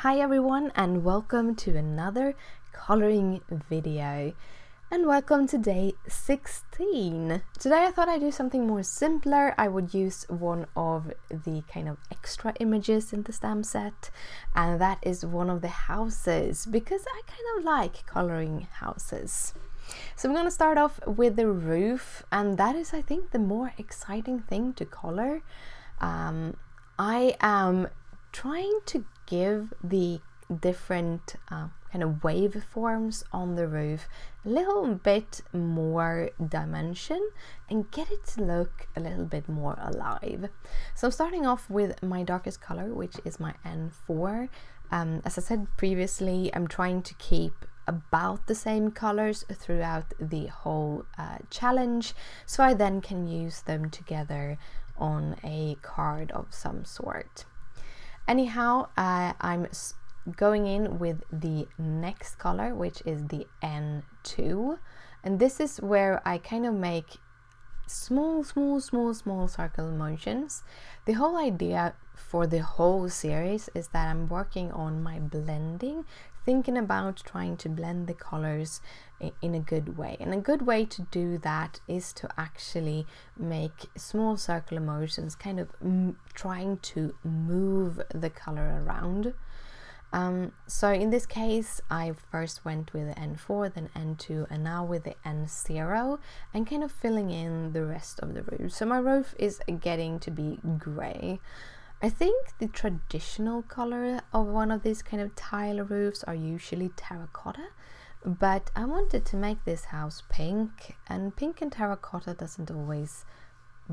Hi everyone, and welcome to another coloring video, and welcome to day 16. Today I thought I'd do something more simpler. I would use one of the kind of extra images in the stamp set, and that is one of the houses, because I kind of like coloring houses. So I'm going to start off with the roof, and that is, I think, the more exciting thing to color. I am trying to give the different kind of waveforms on the roof a little bit more dimension and get it to look a little bit more alive. So I'm starting off with my darkest color, which is my N4. As I said previously, I'm trying to keep about the same colors throughout the whole challenge, so I then can use them together on a card of some sort. Anyhow, I'm going in with the next color, which is the N2, and this is where I kind of make small circle motions. The whole idea for the whole series is that I'm working on my blending, thinking about trying to blend the colors in a good way. And a good way to do that is to actually make small circular motions, kind of trying to move the color around. So in this case, I first went with the N4, then N2, and now with the N0, and kind of filling in the rest of the roof. So my roof is getting to be grey. I think the traditional color of one of these kind of tile roofs are usually terracotta, but I wanted to make this house pink, and pink and terracotta doesn't always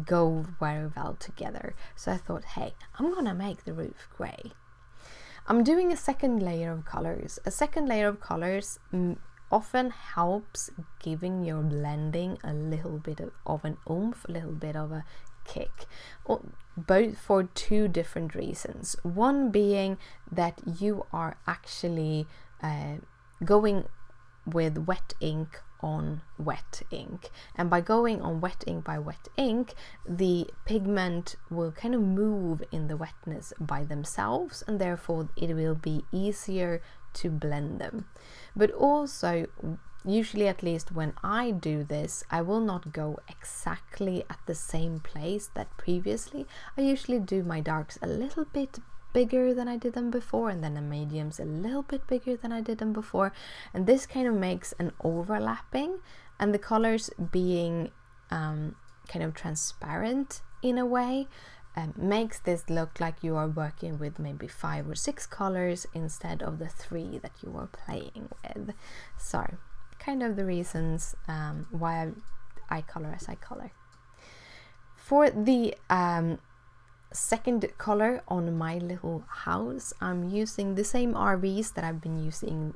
go very well together. So I thought, hey, I'm gonna make the roof grey. I'm doing a second layer of colors. A second layer of colors often helps giving your blending a little bit of an oomph, a little bit of a kick, both for two different reasons. One being that you are actually going with wet ink on wet ink, and by going on wet ink by wet ink, the pigment will kind of move in the wetness by themselves, and therefore it will be easier to blend them. But also, usually, at least when I do this, I will not go exactly at the same place that previously. I usually do my darks a little bit bigger than I did them before, and then the mediums a little bit bigger than I did them before, and this kind of makes an overlapping, and the colors being kind of transparent in a way makes this look like you are working with maybe 5 or 6 colors instead of the 3 that you were playing with. So kind of the reasons why I color as I color. For the second color on my little house, I'm using the same RVs that I've been using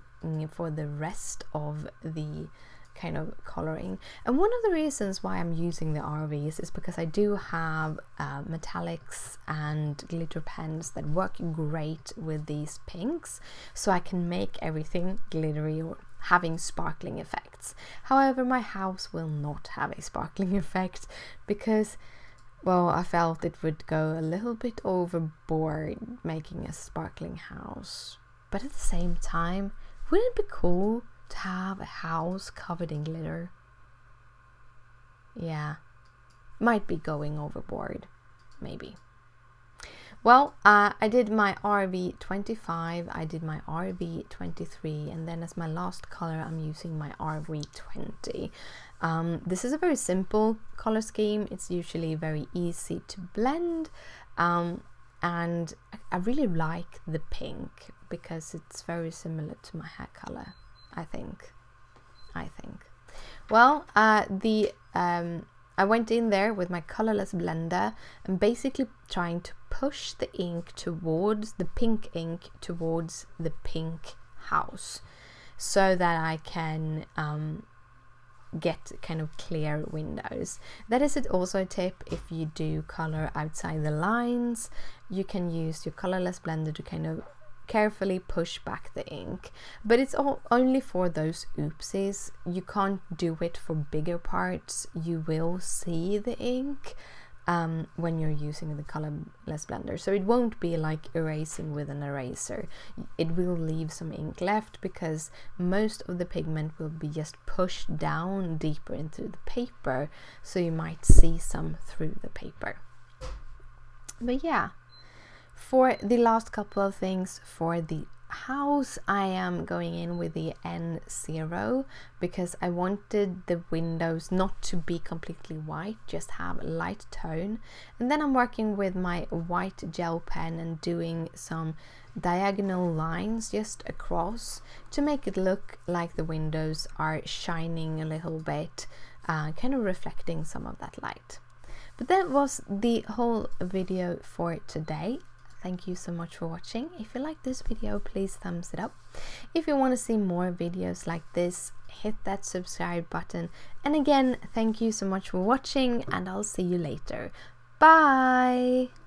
for the rest of the kind of coloring. And one of the reasons why I'm using the RVs is because I do have metallics and glitter pens that work great with these pinks, so I can make everything glittery or having sparkling effects. However, my house will not have a sparkling effect because, well, I felt it would go a little bit overboard making a sparkling house. But at the same time, wouldn't it be cool to have a house covered in glitter? Yeah, might be going overboard, maybe. Well, I did my RV 25, I did my RV 23, and then as my last color, I'm using my RV 20. This is a very simple color scheme. It's usually very easy to blend, and I really like the pink because it's very similar to my hair color, I think. Well, I went in there with my colorless blender and basically trying to push the ink towards the pink ink towards the pink house, so that I can get kind of clear windows. That is also a tip. If you do color outside the lines, you can use your colorless blender to kind of carefully push back the ink, but it's only for those oopsies. You can't do it for bigger parts. You will see the ink, when you're using the colorless blender. So it won't be like erasing with an eraser. It will leave some ink left because most of the pigment will be just pushed down deeper into the paper, so you might see some through the paper. But yeah, for the last couple of things for the house, I am going in with the N0 because I wanted the windows not to be completely white, just have a light tone. And then I'm working with my white gel pen and doing some diagonal lines just across to make it look like the windows are shining a little bit, kind of reflecting some of that light. But that was the whole video for today. Thank you so much for watching. If you like this video, please thumbs it up. If you want to see more videos like this, hit that subscribe button. And again, thank you so much for watching, and I'll see you later. Bye!